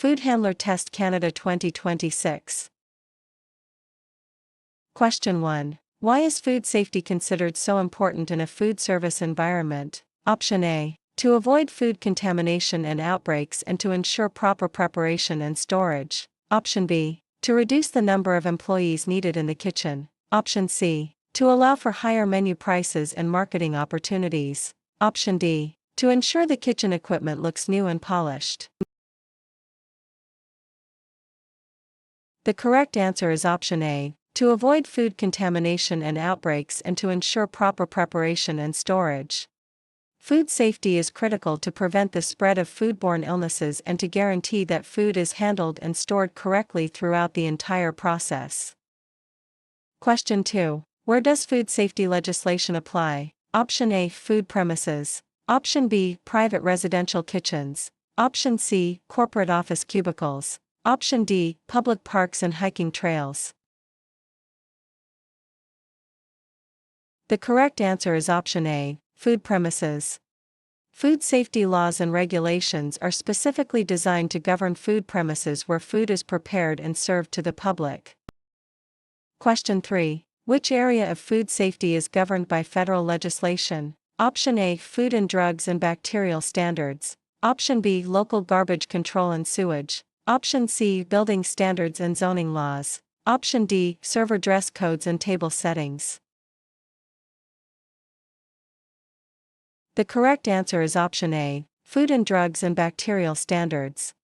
Food Handler Test Canada 2026. Question 1. Why is food safety considered so important in a food service environment? Option A. To avoid food contamination and outbreaks and to ensure proper preparation and storage. Option B. To reduce the number of employees needed in the kitchen. Option C. To allow for higher menu prices and marketing opportunities. Option D. To ensure the kitchen equipment looks new and polished. The correct answer is option A. To avoid food contamination and outbreaks and to ensure proper preparation and storage. Food safety is critical to prevent the spread of foodborne illnesses and to guarantee that food is handled and stored correctly throughout the entire process. Question 2. Where does food safety legislation apply? Option A. Food premises. Option B. Private residential kitchens. Option C. Corporate office cubicles. Option D. Public parks and hiking trails. The correct answer is option A. Food premises. Food safety laws and regulations are specifically designed to govern food premises where food is prepared and served to the public. Question 3. Which area of food safety is governed by federal legislation? Option A. Food and Drugs and Bacterial Standards. Option B. Local garbage control and sewage. Option C. Building standards and zoning laws. Option D. Server dress codes and table settings. The correct answer is option A. Food and Drugs and Bacterial Standards.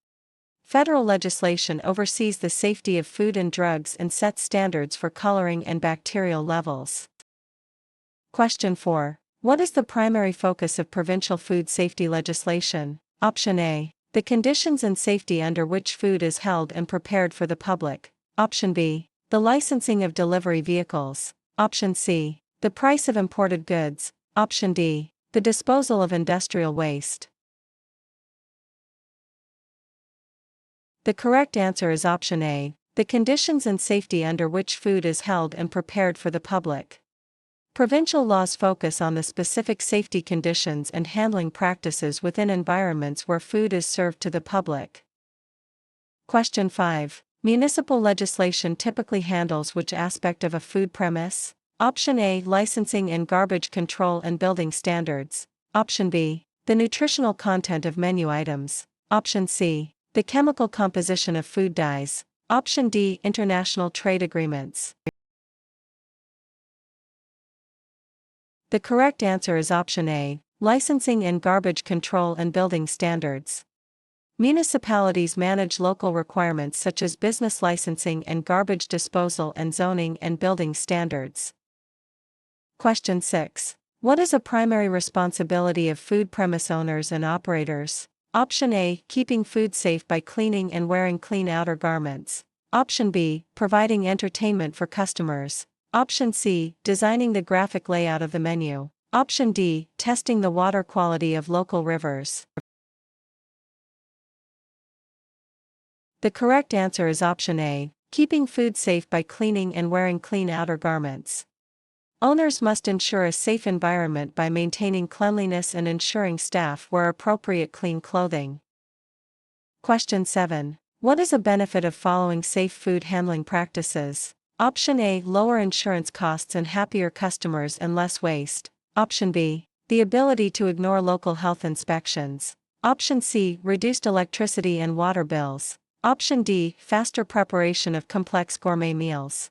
Federal legislation oversees the safety of food and drugs and sets standards for coloring and bacterial levels. Question 4. What is the primary focus of provincial food safety legislation? Option A. The conditions and safety under which food is held and prepared for the public. Option B. The licensing of delivery vehicles. Option C. The price of imported goods. Option D. The disposal of industrial waste. The correct answer is option A. The conditions and safety under which food is held and prepared for the public. Provincial laws focus on the specific safety conditions and handling practices within environments where food is served to the public. Question 5. Municipal legislation typically handles which aspect of a food premise? Option A. Licensing and garbage control and building standards. Option B. The nutritional content of menu items. Option C. The chemical composition of food dyes. Option D. International trade agreements. The correct answer is option A. Licensing and garbage control and building standards. Municipalities manage local requirements such as business licensing and garbage disposal and zoning and building standards. Question 6. What is a primary responsibility of food premise owners and operators? Option A. Keeping food safe by cleaning and wearing clean outer garments. Option B. Providing entertainment for customers. Option C. Designing the graphic layout of the menu. Option D. Testing the water quality of local rivers. The correct answer is option A. Keeping food safe by cleaning and wearing clean outer garments. Owners must ensure a safe environment by maintaining cleanliness and ensuring staff wear appropriate clean clothing. Question 7. What is a benefit of following safe food handling practices? Option A. Lower insurance costs and happier customers and less waste. Option B. The ability to ignore local health inspections. Option C. Reduced electricity and water bills. Option D. Faster preparation of complex gourmet meals.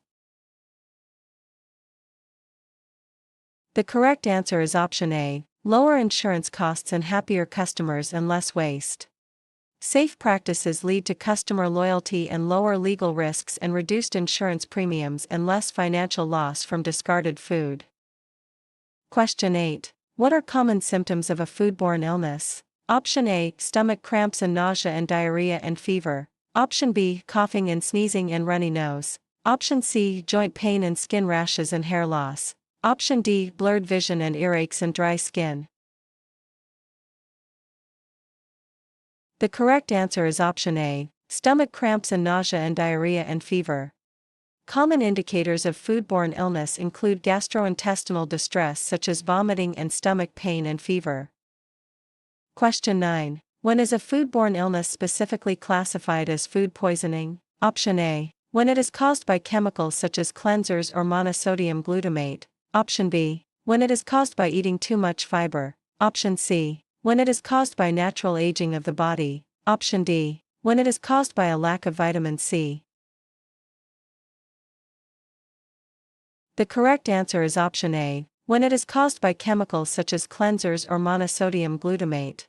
The correct answer is option A. Lower insurance costs and happier customers and less waste. Safe practices lead to customer loyalty and lower legal risks and reduced insurance premiums and less financial loss from discarded food. Question 8. What are common symptoms of a foodborne illness? Option A. Stomach cramps and nausea and diarrhea and fever. Option B. Coughing and sneezing and runny nose. Option C. Joint pain and skin rashes and hair loss. Option D. Blurred vision and earaches and dry skin. The correct answer is option A. Stomach cramps and nausea and diarrhea and fever. Common indicators of foodborne illness include gastrointestinal distress such as vomiting and stomach pain and fever. Question 9. When is a foodborne illness specifically classified as food poisoning? Option A. When it is caused by chemicals such as cleansers or monosodium glutamate. Option B. When it is caused by eating too much fiber. Option C. When it is caused by natural aging of the body. Option D. When it is caused by a lack of vitamin C. The correct answer is option A. When it is caused by chemicals such as cleansers or monosodium glutamate.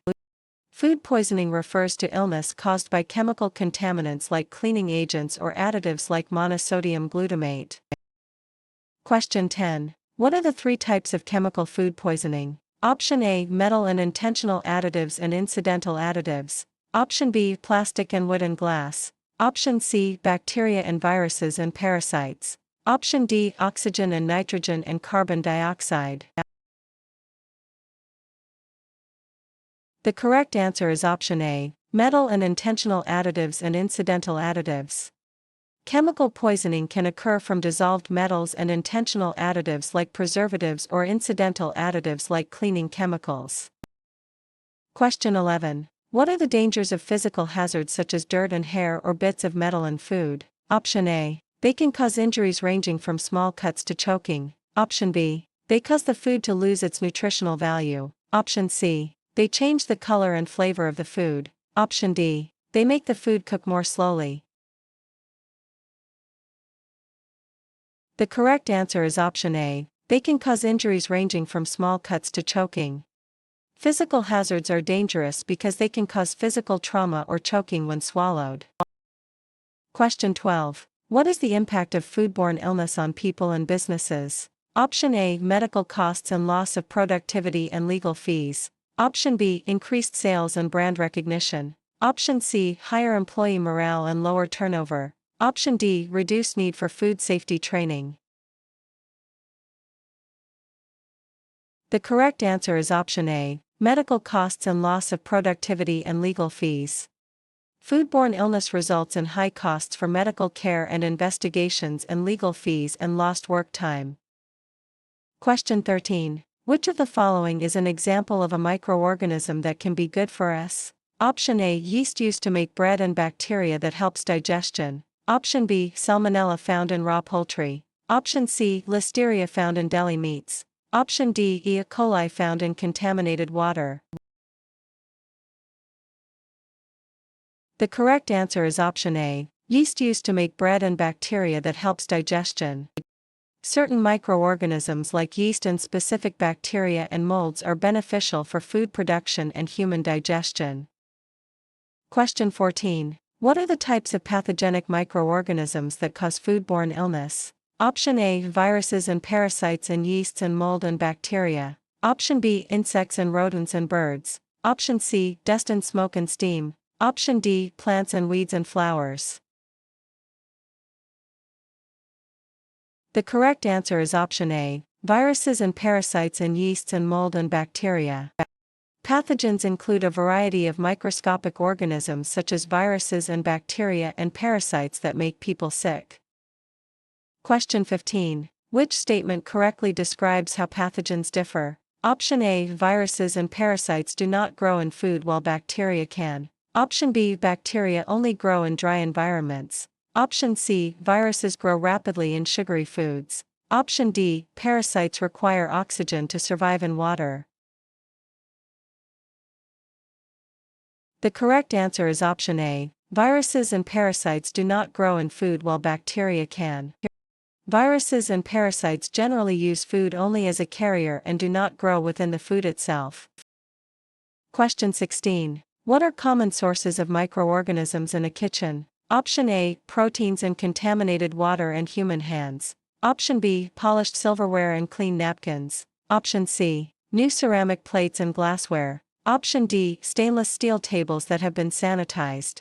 Food poisoning refers to illness caused by chemical contaminants like cleaning agents or additives like monosodium glutamate. Question 10. What are the three types of chemical food poisoning? Option A. Metal and intentional additives and incidental additives. Option B. Plastic and wood and glass. Option C. Bacteria and viruses and parasites. Option D. Oxygen and nitrogen and carbon dioxide. The correct answer is option A. Metal and intentional additives and incidental additives. Chemical poisoning can occur from dissolved metals and intentional additives like preservatives or incidental additives like cleaning chemicals. Question 11. What are the dangers of physical hazards such as dirt and hair or bits of metal in food? Option A. They can cause injuries ranging from small cuts to choking. Option B. They cause the food to lose its nutritional value. Option C. They change the color and flavor of the food. Option D. They make the food cook more slowly. The correct answer is option A. They can cause injuries ranging from small cuts to choking. Physical hazards are dangerous because they can cause physical trauma or choking when swallowed. Question 12. What is the impact of foodborne illness on people and businesses? Option A. Medical costs and loss of productivity and legal fees. Option B. Increased sales and brand recognition. Option C. Higher employee morale and lower turnover. Option D. Reduced need for food safety training. The correct answer is option A. Medical costs and loss of productivity and legal fees. Foodborne illness results in high costs for medical care and investigations and legal fees and lost work time. Question 13. Which of the following is an example of a microorganism that can be good for us? Option A. Yeast used to make bread and bacteria that helps digestion. Option B. Salmonella found in raw poultry. Option C. Listeria found in deli meats. Option D. E. coli found in contaminated water. The correct answer is option A. Yeast used to make bread and bacteria that helps digestion. Certain microorganisms like yeast and specific bacteria and molds are beneficial for food production and human digestion. Question 14. What are the types of pathogenic microorganisms that cause foodborne illness? Option A. Viruses and parasites and yeasts and mold and bacteria. Option B. Insects and rodents and birds. Option C. Dust and smoke and steam. Option D. Plants and weeds and flowers. The correct answer is option A. Viruses and parasites and yeasts and mold and bacteria. Pathogens include a variety of microscopic organisms such as viruses and bacteria and parasites that make people sick. Question 15. Which statement correctly describes how pathogens differ? Option A. Viruses and parasites do not grow in food while bacteria can. Option B. Bacteria only grow in dry environments. Option C. Viruses grow rapidly in sugary foods. Option D. Parasites require oxygen to survive in water. The correct answer is option A. Viruses and parasites do not grow in food while bacteria can. Viruses and parasites generally use food only as a carrier and do not grow within the food itself. Question 16. What are common sources of microorganisms in a kitchen? Option A. Proteins and contaminated water and human hands. Option B. Polished silverware and clean napkins. Option C. New ceramic plates and glassware. Option D. Stainless steel tables that have been sanitized.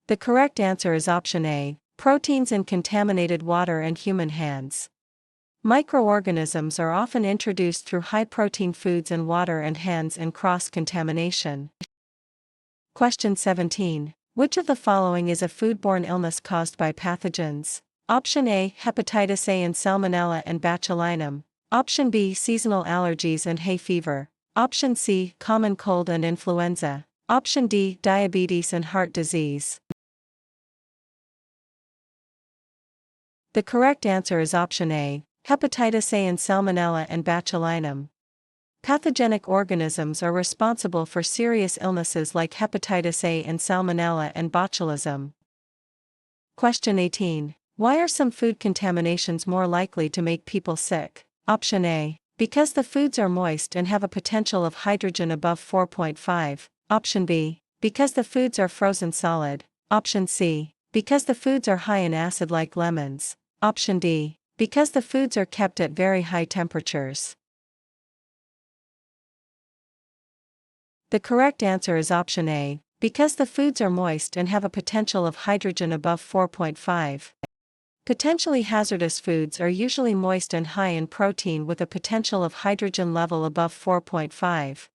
The correct answer is option A. Proteins and contaminated water and human hands. Microorganisms are often introduced through high-protein foods and water and hands and cross-contamination. Question 17. Which of the following is a foodborne illness caused by pathogens? Option A. Hepatitis A and Salmonella and Botulinum. Option B. Seasonal allergies and hay fever. Option C, common cold and influenza. Option D, diabetes and heart disease. The correct answer is option A, hepatitis A and Salmonella and Botulinum. Pathogenic organisms are responsible for serious illnesses like hepatitis A and Salmonella and botulism. Question 18. Why are some food contaminations more likely to make people sick? Option A, because the foods are moist and have a potential of hydrogen above 4.5. Option B, because the foods are frozen solid. Option C, because the foods are high in acid like lemons. Option D, because the foods are kept at very high temperatures. The correct answer is option A, because the foods are moist and have a potential of hydrogen above 4.5. Potentially hazardous foods are usually moist and high in protein with a potential of hydrogen level above 4.5.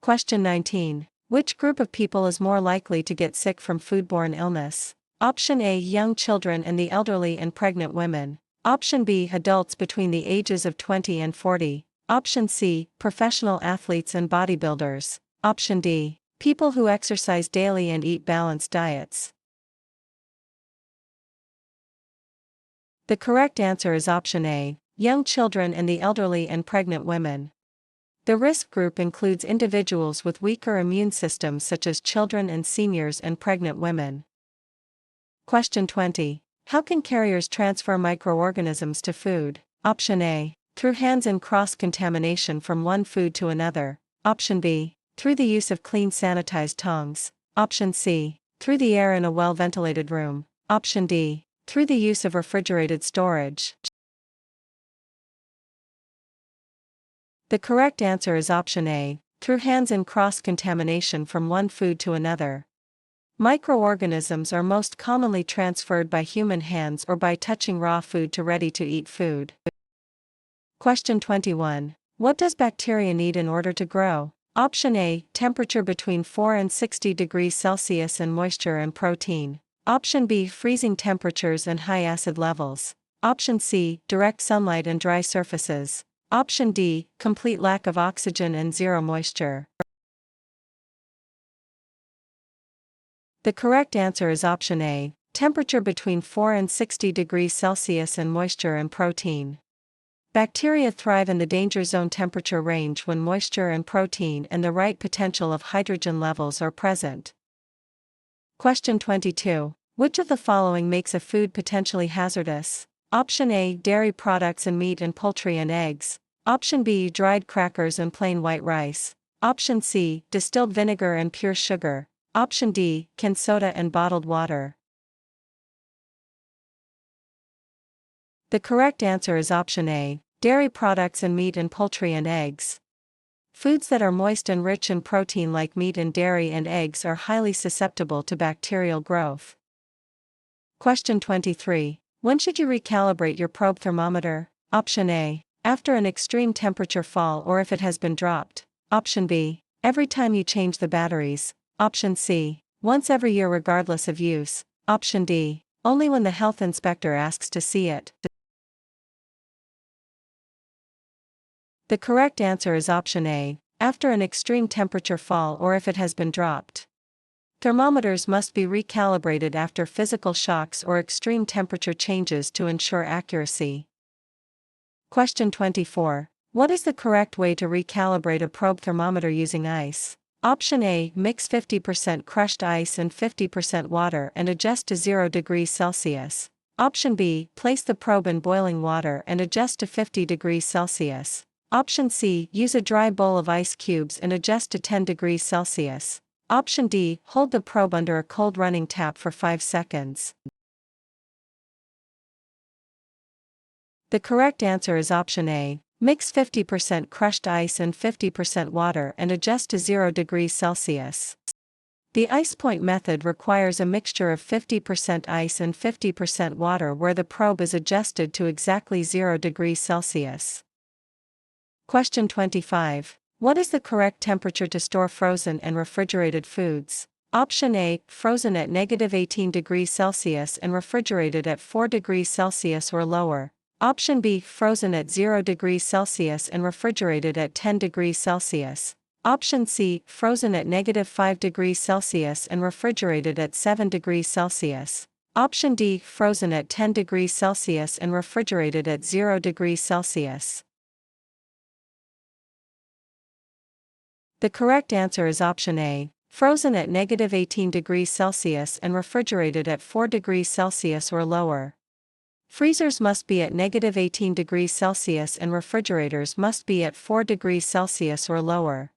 Question 19. Which group of people is more likely to get sick from foodborne illness? Option A, young children and the elderly and pregnant women. Option B, adults between the ages of 20 and 40. Option C, professional athletes and bodybuilders. Option D, people who exercise daily and eat balanced diets. The correct answer is option A, young children and the elderly and pregnant women. The risk group includes individuals with weaker immune systems such as children and seniors and pregnant women. Question 20. How can carriers transfer microorganisms to food? Option A, through hands and cross-contamination from one food to another. Option B, through the use of clean sanitized tongs. Option C, through the air in a well-ventilated room. Option D, through the use of refrigerated storage. The correct answer is option A, through hands and cross-contamination from one food to another. Microorganisms are most commonly transferred by human hands or by touching raw food to ready-to-eat food. Question 21. What does bacteria need in order to grow? Option A, temperature between 4 and 60 degrees Celsius and moisture and protein. Option B, freezing temperatures and high acid levels. Option C, direct sunlight and dry surfaces. Option D, complete lack of oxygen and zero moisture. The correct answer is option A, temperature between 4 and 60 degrees Celsius and moisture and protein. Bacteria thrive in the danger zone temperature range when moisture and protein and the right potential of hydrogen levels are present. Question 22. Which of the following makes a food potentially hazardous? Option A, dairy products and meat and poultry and eggs. Option B, dried crackers and plain white rice. Option C, distilled vinegar and pure sugar. Option D, canned soda and bottled water. The correct answer is option A, dairy products and meat and poultry and eggs. Foods that are moist and rich in protein like meat and dairy and eggs are highly susceptible to bacterial growth. Question 23. When should you recalibrate your probe thermometer? Option A, after an extreme temperature fall or if it has been dropped. Option B, every time you change the batteries. Option C, once every year regardless of use. Option D, only when the health inspector asks to see it. The correct answer is option A, after an extreme temperature fall or if it has been dropped. Thermometers must be recalibrated after physical shocks or extreme temperature changes to ensure accuracy. Question 24. What is the correct way to recalibrate a probe thermometer using ice? Option A, mix 50% crushed ice and 50% water and adjust to 0 degrees Celsius. Option B, place the probe in boiling water and adjust to 50 degrees Celsius. Option C, use a dry bowl of ice cubes and adjust to 10 degrees Celsius. Option D, hold the probe under a cold running tap for 5 seconds. The correct answer is option A, mix 50% crushed ice and 50% water and adjust to 0 degrees Celsius. The ice point method requires a mixture of 50% ice and 50% water where the probe is adjusted to exactly 0 degrees Celsius. Question 25. What is the correct temperature to store frozen and refrigerated foods? Option A, frozen at -18 degrees Celsius and refrigerated at 4 degrees Celsius or lower. Option B, frozen at 0 degrees Celsius and refrigerated at 10 degrees Celsius. Option C, frozen at -5 degrees Celsius and refrigerated at 7 degrees Celsius. Option D, frozen at 10 degrees Celsius and refrigerated at 0 degrees Celsius. The correct answer is option A, frozen at -18 degrees Celsius and refrigerated at 4 degrees Celsius or lower. Freezers must be at -18 degrees Celsius and refrigerators must be at 4 degrees Celsius or lower.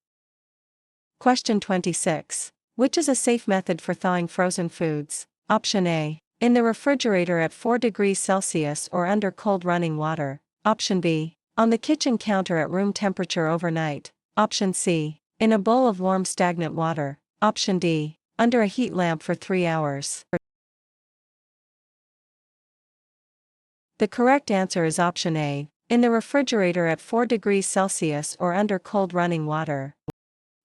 Question 26. Which is a safe method for thawing frozen foods? Option A, in the refrigerator at 4 degrees Celsius or under cold running water. Option B, on the kitchen counter at room temperature overnight. Option C, in a bowl of warm stagnant water. Option D, under a heat lamp for 3 hours. The correct answer is option A, in the refrigerator at 4 degrees Celsius or under cold running water.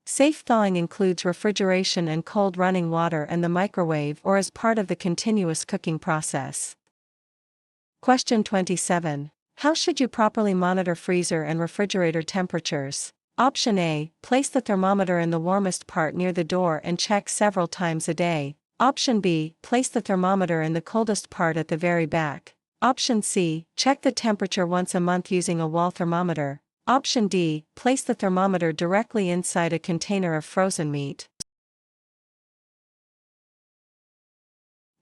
Safe thawing includes refrigeration and cold running water and the microwave or as part of the continuous cooking process. Question 27. How should you properly monitor freezer and refrigerator temperatures? Option A, place the thermometer in the warmest part near the door and check several times a day. Option B, place the thermometer in the coldest part at the very back. Option C, check the temperature once a month using a wall thermometer. Option D, place the thermometer directly inside a container of frozen meat.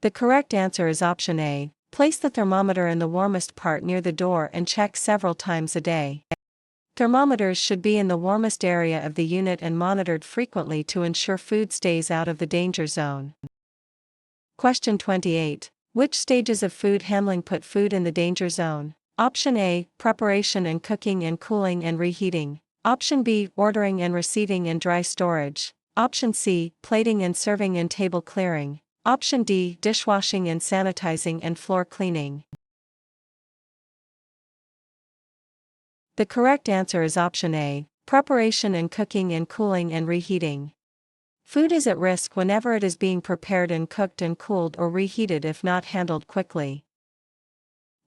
The correct answer is option A, place the thermometer in the warmest part near the door and check several times a day. Thermometers should be in the warmest area of the unit and monitored frequently to ensure food stays out of the danger zone. Question 28. Which stages of food handling put food in the danger zone? Option A, preparation and cooking and cooling and reheating. Option B, ordering and receiving and dry storage. Option C, plating and serving and table clearing. Option D, dishwashing and sanitizing and floor cleaning. The correct answer is option A, preparation and cooking and cooling and reheating. Food is at risk whenever it is being prepared and cooked and cooled or reheated if not handled quickly.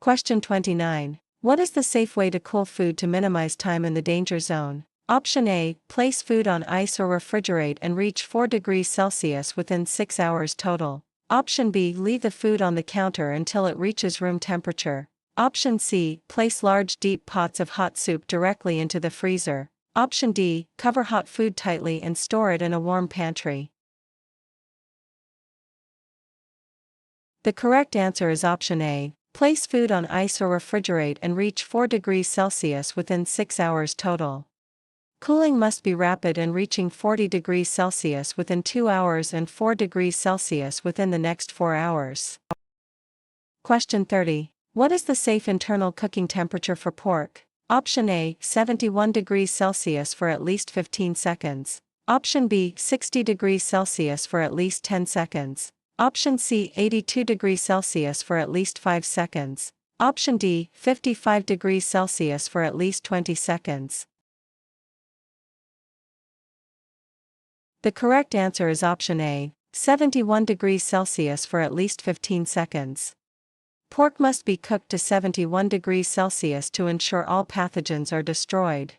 Question 29. What is the safe way to cool food to minimize time in the danger zone? Option A, place food on ice or refrigerate and reach 4 degrees Celsius within 6 hours total. Option B, leave the food on the counter until it reaches room temperature. Option C, place large deep pots of hot soup directly into the freezer. Option D, cover hot food tightly and store it in a warm pantry. The correct answer is option A, place food on ice or refrigerate and reach 4 degrees Celsius within 6 hours total. Cooling must be rapid and reaching 40 degrees Celsius within 2 hours and 4 degrees Celsius within the next 4 hours. Question 30. What is the safe internal cooking temperature for pork? Option A, 71 degrees Celsius for at least 15 seconds. Option B, 60 degrees Celsius for at least 10 seconds. Option C, 82 degrees Celsius for at least 5 seconds. Option D, 55 degrees Celsius for at least 20 seconds. The correct answer is option A, 71 degrees Celsius for at least 15 seconds. Pork must be cooked to 71 degrees Celsius to ensure all pathogens are destroyed.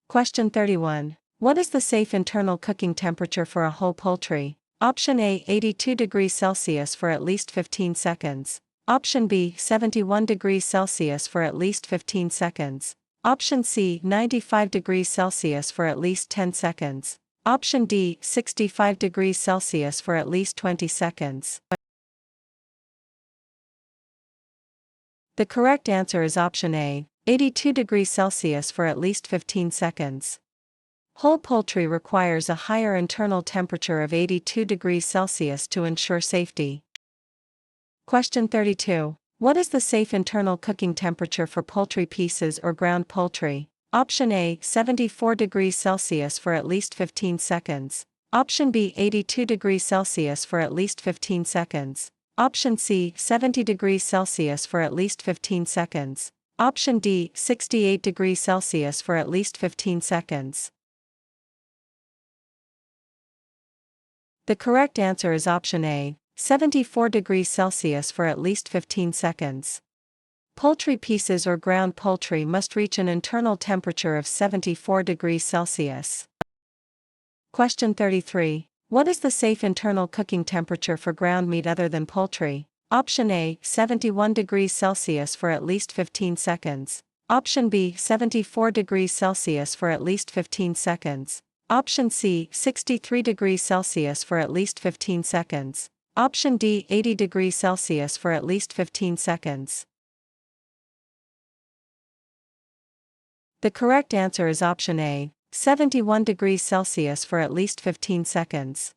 Question 31. What is the safe internal cooking temperature for a whole poultry? Option A, 82 degrees Celsius for at least 15 seconds. Option B, 71 degrees Celsius for at least 15 seconds. Option C, 95 degrees Celsius for at least 10 seconds. Option D, 65 degrees Celsius for at least 20 seconds. The correct answer is option A, 82 degrees Celsius for at least 15 seconds. Whole poultry requires a higher internal temperature of 82 degrees Celsius to ensure safety. Question 32. What is the safe internal cooking temperature for poultry pieces or ground poultry? Option A, 74 degrees Celsius for at least 15 seconds. Option B, 82 degrees Celsius for at least 15 seconds. Option C, 70 degrees Celsius for at least 15 seconds. Option D, 68 degrees Celsius for at least 15 seconds. The correct answer is option A, 74 degrees Celsius for at least 15 seconds. Poultry pieces or ground poultry must reach an internal temperature of 74 degrees Celsius. Question 33. What is the safe internal cooking temperature for ground meat other than poultry? Option A, 71 degrees Celsius for at least 15 seconds. Option B, 74 degrees Celsius for at least 15 seconds. Option C, 63 degrees Celsius for at least 15 seconds. Option D, 80 degrees Celsius for at least 15 seconds. The correct answer is option A, 71 degrees Celsius for at least 15 seconds.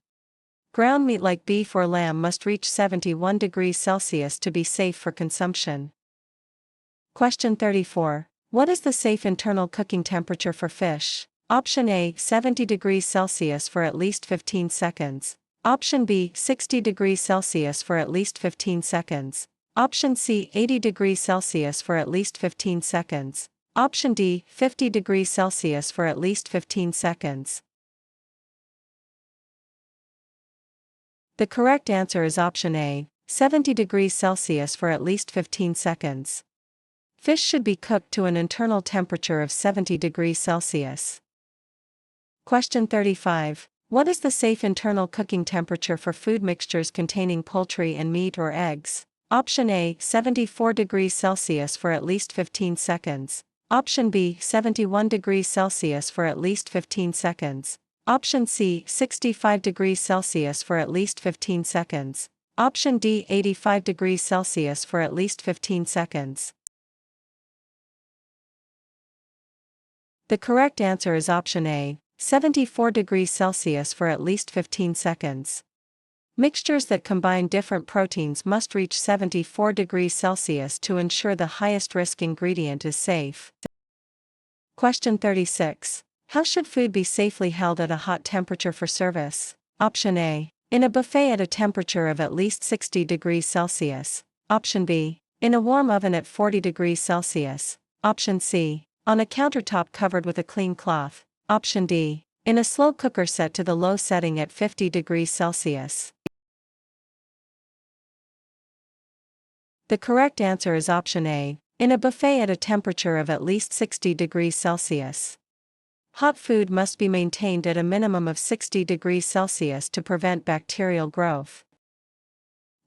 Ground meat like beef or lamb must reach 71 degrees Celsius to be safe for consumption. Question 34. What is the safe internal cooking temperature for fish? Option A, 70 degrees Celsius for at least 15 seconds. Option B, 60 degrees Celsius for at least 15 seconds. Option C, 80 degrees Celsius for at least 15 seconds. Option D, 50 degrees Celsius for at least 15 seconds. The correct answer is option A, 70 degrees Celsius for at least 15 seconds. Fish should be cooked to an internal temperature of 70 degrees Celsius. Question 35. What is the safe internal cooking temperature for food mixtures containing poultry and meat or eggs? Option A, 74 degrees Celsius for at least 15 seconds. Option B, 71 degrees Celsius for at least 15 seconds. Option C, 65 degrees Celsius for at least 15 seconds. Option D, 85 degrees Celsius for at least 15 seconds. The correct answer is option A, 74 degrees Celsius for at least 15 seconds. Mixtures that combine different proteins must reach 74 degrees Celsius to ensure the highest risk ingredient is safe. Question 36. How should food be safely held at a hot temperature for service? Option A, in a buffet at a temperature of at least 60 degrees Celsius. Option B, in a warm oven at 40 degrees Celsius. Option C, on a countertop covered with a clean cloth. Option D, in a slow cooker set to the low setting at 50 degrees Celsius. The correct answer is option A, in a buffet at a temperature of at least 60 degrees Celsius. Hot food must be maintained at a minimum of 60 degrees Celsius to prevent bacterial growth.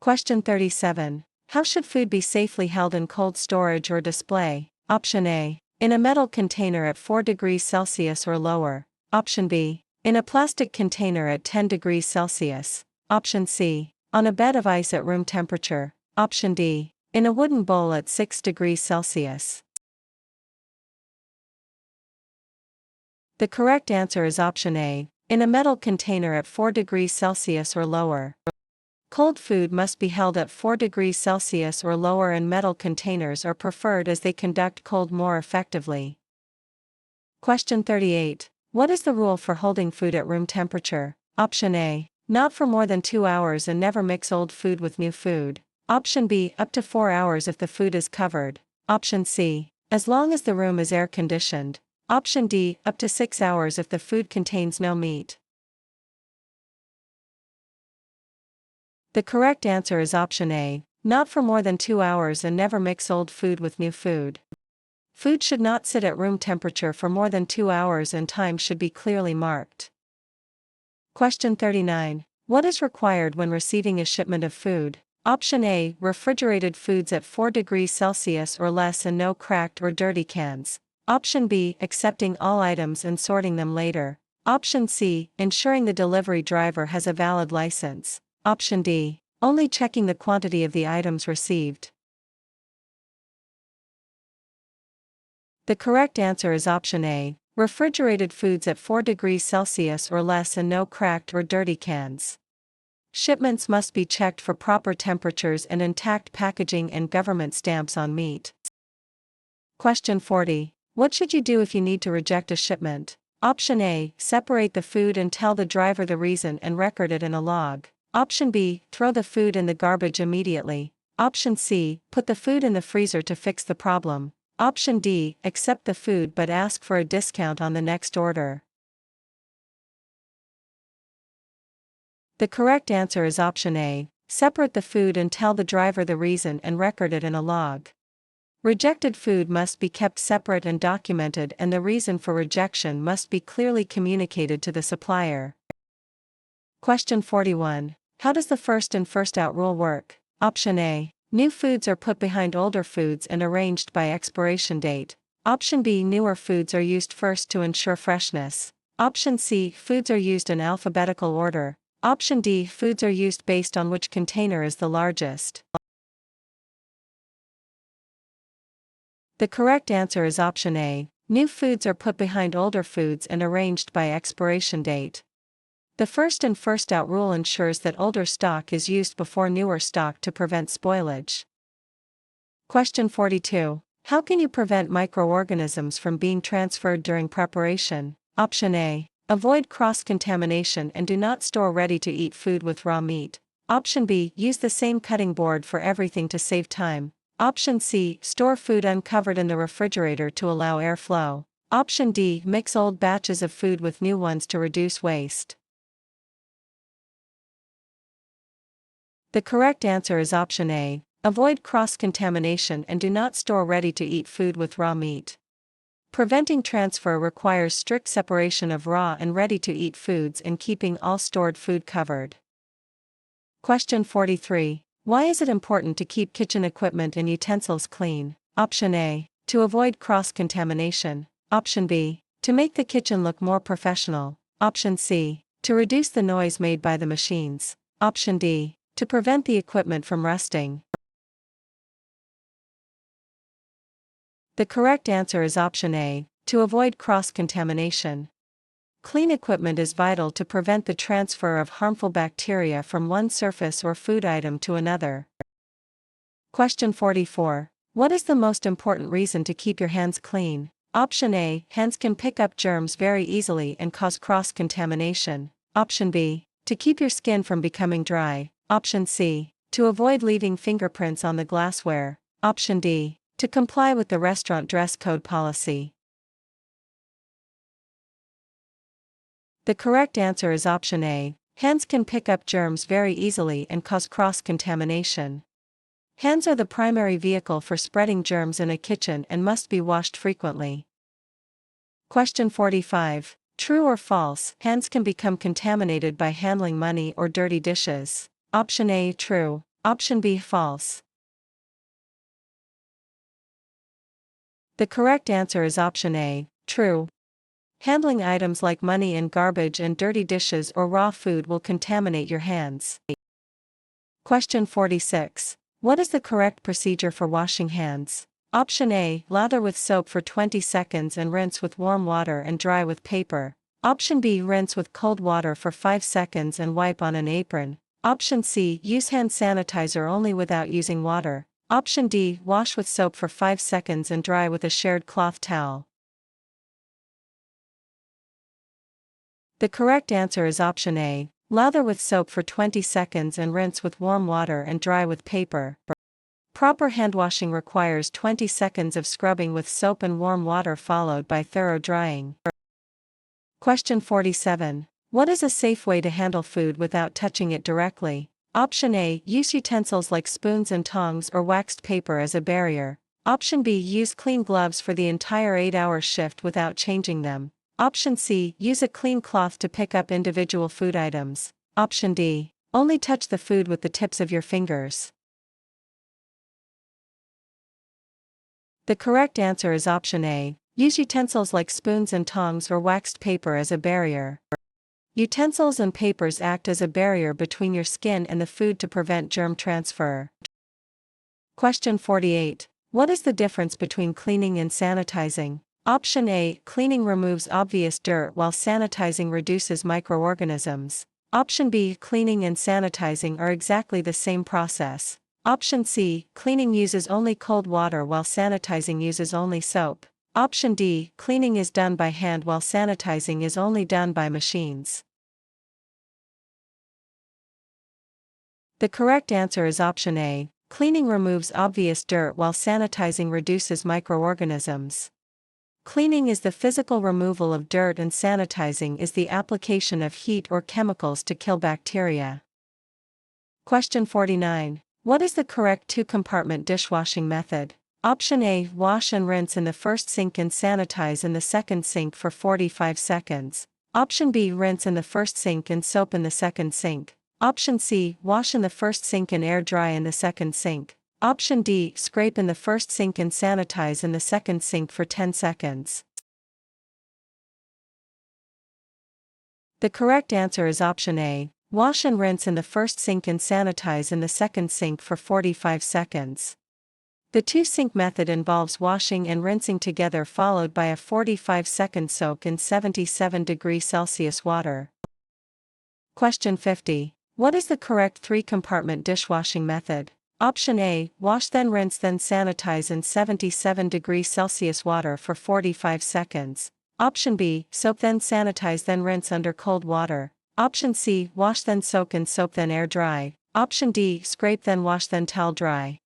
Question 37. How should food be safely held in cold storage or display? Option A, in a metal container at 4 degrees Celsius or lower. Option B, in a plastic container at 10 degrees Celsius. Option C, on a bed of ice at room temperature. Option D, in a wooden bowl at 6 degrees Celsius. The correct answer is option A, in a metal container at 4 degrees Celsius or lower. Cold food must be held at 4 degrees Celsius or lower, and metal containers are preferred as they conduct cold more effectively. Question 38. What is the rule for holding food at room temperature? Option A, not for more than 2 hours and never mix old food with new food. Option B, up to 4 hours if the food is covered. Option C, as long as the room is air conditioned. Option D, up to 6 hours if the food contains no meat. The correct answer is option A, not for more than 2 hours and never mix old food with new food. Food should not sit at room temperature for more than 2 hours and time should be clearly marked. Question 39. What is required when receiving a shipment of food? Option A, refrigerated foods at 4 degrees Celsius or less and no cracked or dirty cans. Option B, accepting all items and sorting them later. Option C, ensuring the delivery driver has a valid license. Option D, only checking the quantity of the items received. The correct answer is option A, refrigerated foods at 4 degrees Celsius or less and no cracked or dirty cans. Shipments must be checked for proper temperatures and intact packaging and government stamps on meat. Question 40. What should you do if you need to reject a shipment? Option A, separate the food and tell the driver the reason and record it in a log. Option B, throw the food in the garbage immediately. Option C, put the food in the freezer to fix the problem. Option D, accept the food but ask for a discount on the next order. The correct answer is option A, separate the food and tell the driver the reason and record it in a log. Rejected food must be kept separate and documented, and the reason for rejection must be clearly communicated to the supplier. Question 41. How does the first in first out rule work? Option A. New foods are put behind older foods and arranged by expiration date. Option B. Newer foods are used first to ensure freshness. Option C. Foods are used in alphabetical order. Option D. Foods are used based on which container is the largest. The correct answer is option A. New foods are put behind older foods and arranged by expiration date. The first in first out rule ensures that older stock is used before newer stock to prevent spoilage. Question 42. How can you prevent microorganisms from being transferred during preparation? Option A. Avoid cross-contamination and do not store ready-to-eat food with raw meat. Option B. Use the same cutting board for everything to save time. Option C. Store food uncovered in the refrigerator to allow airflow. Option D. Mix old batches of food with new ones to reduce waste. The correct answer is option A. Avoid cross-contamination and do not store ready-to-eat food with raw meat. Preventing transfer requires strict separation of raw and ready-to-eat foods and keeping all stored food covered. Question 43. Why is it important to keep kitchen equipment and utensils clean? Option A. To avoid cross-contamination. Option B. To make the kitchen look more professional. Option C. To reduce the noise made by the machines. Option D. To prevent the equipment from rusting. The correct answer is option A. To avoid cross-contamination. Clean equipment is vital to prevent the transfer of harmful bacteria from one surface or food item to another. Question 44. What is the most important reason to keep your hands clean? Option A. Hands can pick up germs very easily and cause cross-contamination. Option B. To keep your skin from becoming dry. Option C. To avoid leaving fingerprints on the glassware. Option D. To comply with the restaurant dress code policy. The correct answer is option A. Hands can pick up germs very easily and cause cross-contamination. Hands are the primary vehicle for spreading germs in a kitchen and must be washed frequently. Question 45. True or false? Hands can become contaminated by handling money or dirty dishes. Option A. True. Option B. False. The correct answer is option A. True. Handling items like money and garbage and dirty dishes or raw food will contaminate your hands. Question 46. What is the correct procedure for washing hands? Option A. Lather with soap for 20 seconds and rinse with warm water and dry with paper. Option B. Rinse with cold water for 5 seconds and wipe on an apron. Option C. Use hand sanitizer only without using water. Option D. Wash with soap for 5 seconds and dry with a shared cloth towel. The correct answer is option A. Lather with soap for 20 seconds and rinse with warm water and dry with paper. Proper hand washing requires 20 seconds of scrubbing with soap and warm water followed by thorough drying. Question 47. What is a safe way to handle food without touching it directly? Option A. Use utensils like spoons and tongs or waxed paper as a barrier. Option B. Use clean gloves for the entire 8-hour shift without changing them. Option C. Use a clean cloth to pick up individual food items. Option D. Only touch the food with the tips of your fingers. The correct answer is option A. Use utensils like spoons and tongs or waxed paper as a barrier. Utensils and papers act as a barrier between your skin and the food to prevent germ transfer. Question 48. What is the difference between cleaning and sanitizing? Option A. Cleaning removes obvious dirt while sanitizing reduces microorganisms. Option B. Cleaning and sanitizing are exactly the same process. Option C. Cleaning uses only cold water while sanitizing uses only soap. Option D. Cleaning is done by hand while sanitizing is only done by machines. The correct answer is option A. Cleaning removes obvious dirt while sanitizing reduces microorganisms. Cleaning is the physical removal of dirt and sanitizing is the application of heat or chemicals to kill bacteria. Question 49. What is the correct 2-compartment dishwashing method? Option A, wash and rinse in the first sink and sanitize in the second sink for 45 seconds. Option B, rinse in the first sink and soap in the second sink. Option C, wash in the first sink and air dry in the second sink. Option D, scrape in the first sink and sanitize in the second sink for 10 seconds. The correct answer is option A, wash and rinse in the first sink and sanitize in the second sink for 45 seconds. The two-sink method involves washing and rinsing together followed by a 45-second soak in 77 degrees Celsius water. Question 50. What is the correct three-compartment dishwashing method? Option A, wash then rinse then sanitize in 77 degrees Celsius water for 45 seconds. Option B, soap then sanitize then rinse under cold water. Option C, wash then soak and soap then air dry. Option D, scrape then wash then towel dry.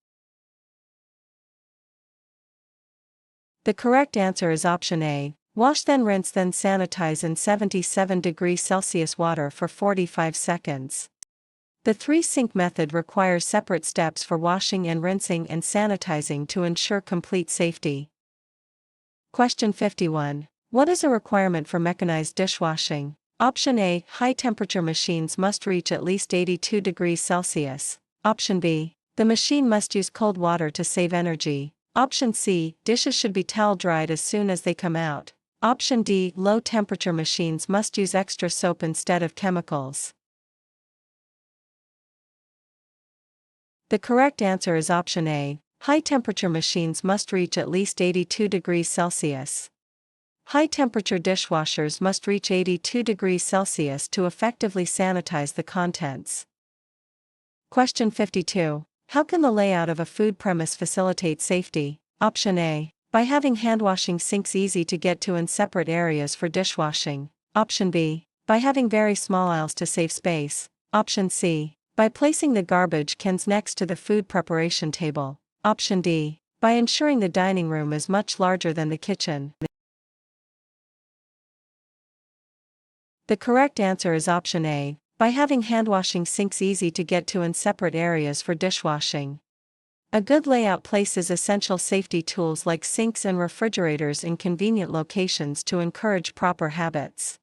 The correct answer is option A, wash then rinse then sanitize in 77 degrees Celsius water for 45 seconds. The three-sink method requires separate steps for washing and rinsing and sanitizing to ensure complete safety. Question 51. What is a requirement for mechanized dishwashing? Option A, high-temperature machines must reach at least 82 degrees Celsius. Option B, the machine must use cold water to save energy. Option C, dishes should be towel-dried as soon as they come out. Option D, low-temperature machines must use extra soap instead of chemicals. The correct answer is option A, high-temperature machines must reach at least 82 degrees Celsius. High-temperature dishwashers must reach 82 degrees Celsius to effectively sanitize the contents. Question 52. How can the layout of a food premise facilitate safety? Option A, by having hand-washing sinks easy to get to in separate areas for dishwashing. Option B, by having very small aisles to save space. Option C, by placing the garbage cans next to the food preparation table. Option D, by ensuring the dining room is much larger than the kitchen. The correct answer is option A, by having hand-washing sinks easy to get to in separate areas for dishwashing. A good layout places essential safety tools like sinks and refrigerators in convenient locations to encourage proper habits.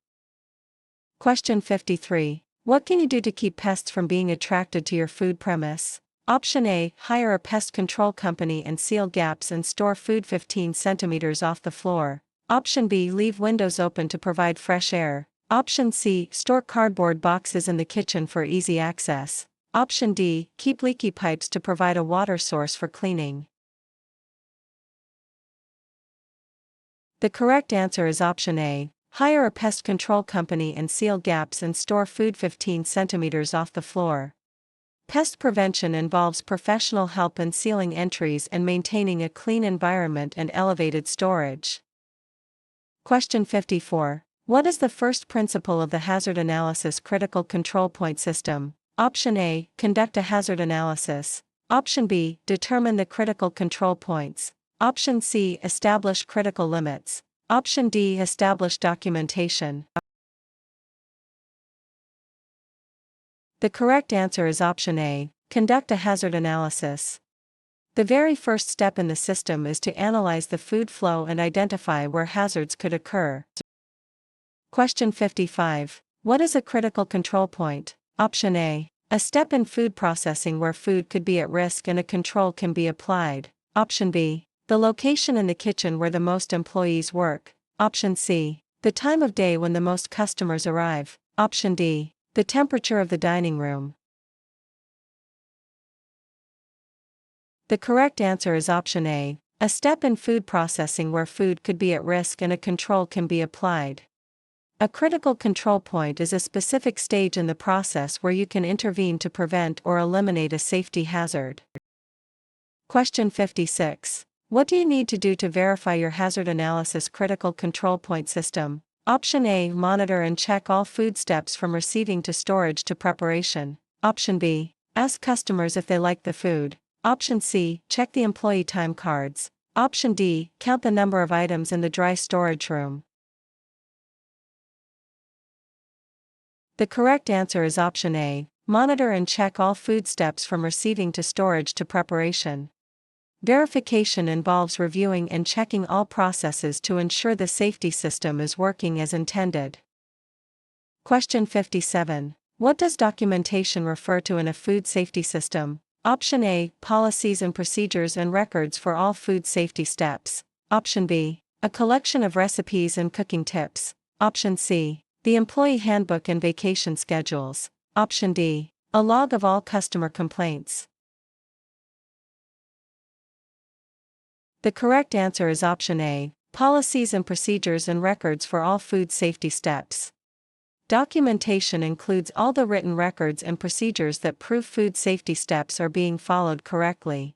Question 53. What can you do to keep pests from being attracted to your food premise? Option A, hire a pest control company and seal gaps and store food 15 centimeters off the floor. Option B, leave windows open to provide fresh air. Option C, store cardboard boxes in the kitchen for easy access. Option D, keep leaky pipes to provide a water source for cleaning. The correct answer is option A, hire a pest control company and seal gaps and store food 15 centimeters off the floor. Pest prevention involves professional help in sealing entries and maintaining a clean environment and elevated storage. Question 54. What is the first principle of the hazard analysis critical control point system? Option A, conduct a hazard analysis. Option B, determine the critical control points. Option C, establish critical limits. Option D, establish documentation. The correct answer is option A, conduct a hazard analysis. The very first step in the system is to analyze the food flow and identify where hazards could occur. Question 55. What is a critical control point? Option A, a step in food processing where food could be at risk and a control can be applied. Option B, the location in the kitchen where the most employees work. Option C, the time of day when the most customers arrive. Option D, the temperature of the dining room. The correct answer is option A, a step in food processing where food could be at risk and a control can be applied. A critical control point is a specific stage in the process where you can intervene to prevent or eliminate a safety hazard. Question 56. What do you need to do to verify your hazard analysis critical control point system? Option A, monitor and check all food steps from receiving to storage to preparation. Option B, ask customers if they like the food. Option C, check the employee time cards. Option D, count the number of items in the dry storage room. The correct answer is option A, monitor and check all food steps from receiving to storage to preparation. Verification involves reviewing and checking all processes to ensure the safety system is working as intended. Question 57. What does documentation refer to in a food safety system? Option A, policies and procedures and records for all food safety steps. Option B, a collection of recipes and cooking tips. Option C, the employee handbook and vacation schedules. Option D, a log of all customer complaints. The correct answer is option A, policies and procedures and records for all food safety steps. Documentation includes all the written records and procedures that prove food safety steps are being followed correctly.